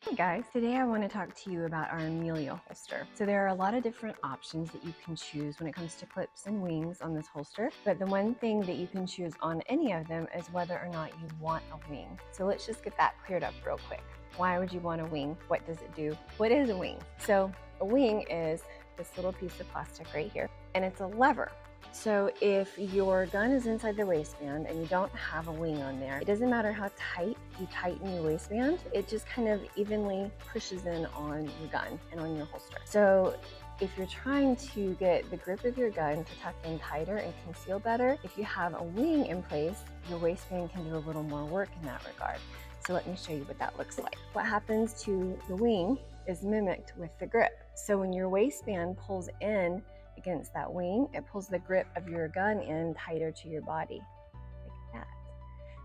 Hey guys, today I want to talk to you about our Amelia holster. So there are a lot of different options that you can choose when it comes to clips and wings on this holster, but the one thing that you can choose on any of them is whether or not you want a wing. So let's just get that cleared up real quick. Why would you want a wing? What does it do? What is a wing? So a wing is this little piece of plastic right here, and it's a lever. So if your gun is inside the waistband and you don't have a wing on there, it doesn't matter how tight you tighten your waistband, it just kind of evenly pushes in on your gun and on your holster. So if you're trying to get the grip of your gun to tuck in tighter and conceal better, if you have a wing in place, your waistband can do a little more work in that regard. So let me show you what that looks like. What happens to the wing is mimicked with the grip. So when your waistband pulls in against that wing, it pulls the grip of your gun in tighter to your body, like that.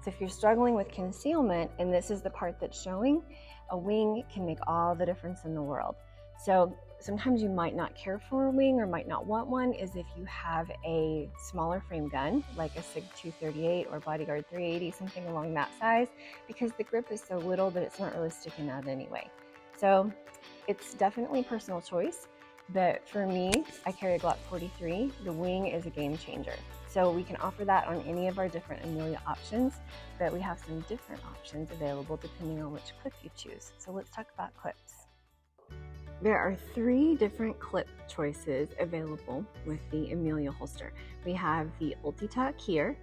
So if you're struggling with concealment and this is the part that's showing, a wing can make all the difference in the world. So sometimes you might not care for a wing or might not want one is if you have a smaller frame gun, like a SIG 238 or Bodyguard 380, something along that size, because the grip is so little that it's not really sticking out anyway. So it's definitely personal choice. But for me, I carry a Glock 43. The wing is a game changer. So we can offer that on any of our different Amelia options, but we have some different options available depending on which clip you choose. So let's talk about clips. There are 3 different clip choices available with the Amelia holster. We have the UltiTuck here.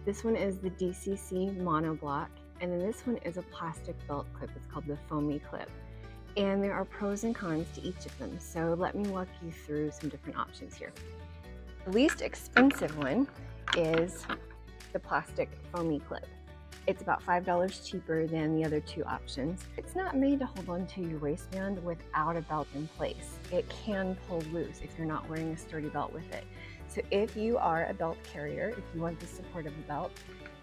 This one is the DCC Monoblock, and then this one is a plastic belt clip. It's called the foamy clip. And there are pros and cons to each of them. So let me walk you through some different options here. The least expensive one is the plastic foamy clip. It's about $5 cheaper than the other 2 options. It's not made to hold on to your waistband without a belt in place. It can pull loose if you're not wearing a sturdy belt with it. So if you are a belt carrier, if you want the support of a belt,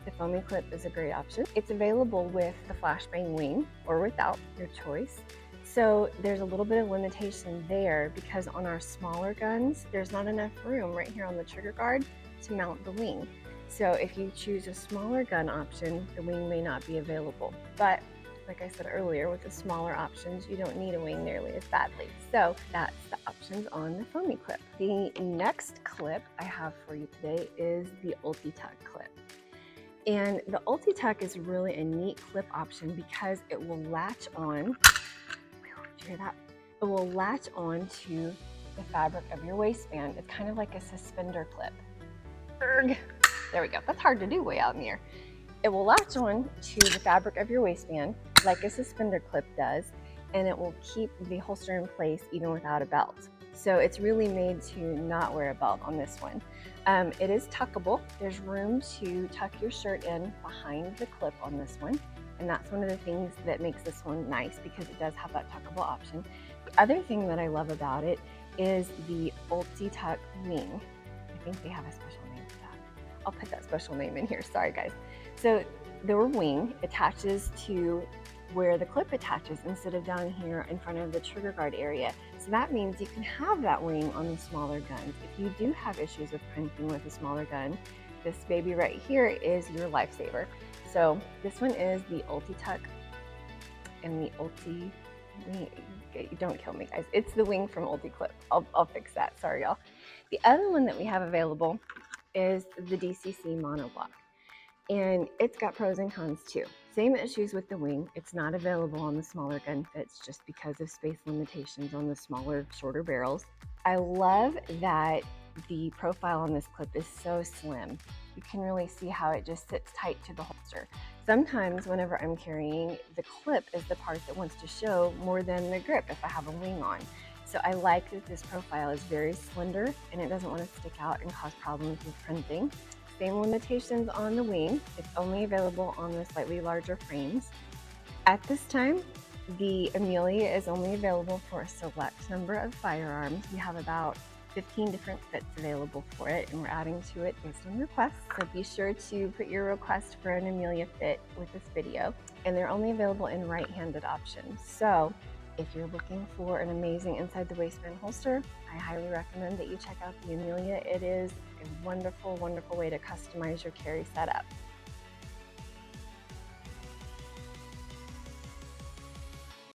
the foamy clip is a great option. It's available with the Flashbang wing or without, your choice. So there's a little bit of limitation there because on our smaller guns, there's not enough room right here on the trigger guard to mount the wing. So if you choose a smaller gun option, the wing may not be available. But like I said earlier, with the smaller options, you don't need a wing nearly as badly. So that's the options on the foamy clip. The next clip I have for you today is the UltiTuck clip. And the UltiTuck is really a neat clip option because it will latch on. Did you hear that? It will latch on to the fabric of your waistband. It's kind of like a suspender clip. Erg. There we go. That's hard to do way out in the air. It will latch on to the fabric of your waistband like a suspender clip does, and it will keep the holster in place even without a belt. So it's really made to not wear a belt on this one. It is tuckable. There's room to tuck your shirt in behind the clip on this one. And that's one of the things that makes this one nice because it does have that tuckable option. The other thing that I love about it is the UltiTuck wing. I think they have a special name for that. I'll put that special name in here. Sorry, guys. So the wing attaches to where the clip attaches instead of down here in front of the trigger guard area. So that means you can have that wing on the smaller guns. If you do have issues with crimping with a smaller gun, this baby right here is your lifesaver. So this one is the UltiTuck and the don't kill me guys. It's the wing from UltiClip. I'll fix that, sorry y'all. The other one that we have available is the DCC Monoblock. And it's got pros and cons too. Same issues with the wing. It's not available on the smaller gun fits just because of space limitations on the smaller, shorter barrels. I love that the profile on this clip is so slim. You can really see how it just sits tight to the holster. Sometimes whenever I'm carrying, the clip is the part that wants to show more than the grip if I have a wing on. So I like that this profile is very slender and it doesn't want to stick out and cause problems with printing. Same limitations on the wing. It's only available on the slightly larger frames. At this time, the Amelia is only available for a select number of firearms. We have about 15 different fits available for it, and we're adding to it based on requests. So be sure to put your request for an Amelia fit with this video. And they're only available in right-handed options. So if you're looking for an amazing inside the waistband holster, I highly recommend that you check out the Amelia. It is a wonderful, wonderful way to customize your carry setup.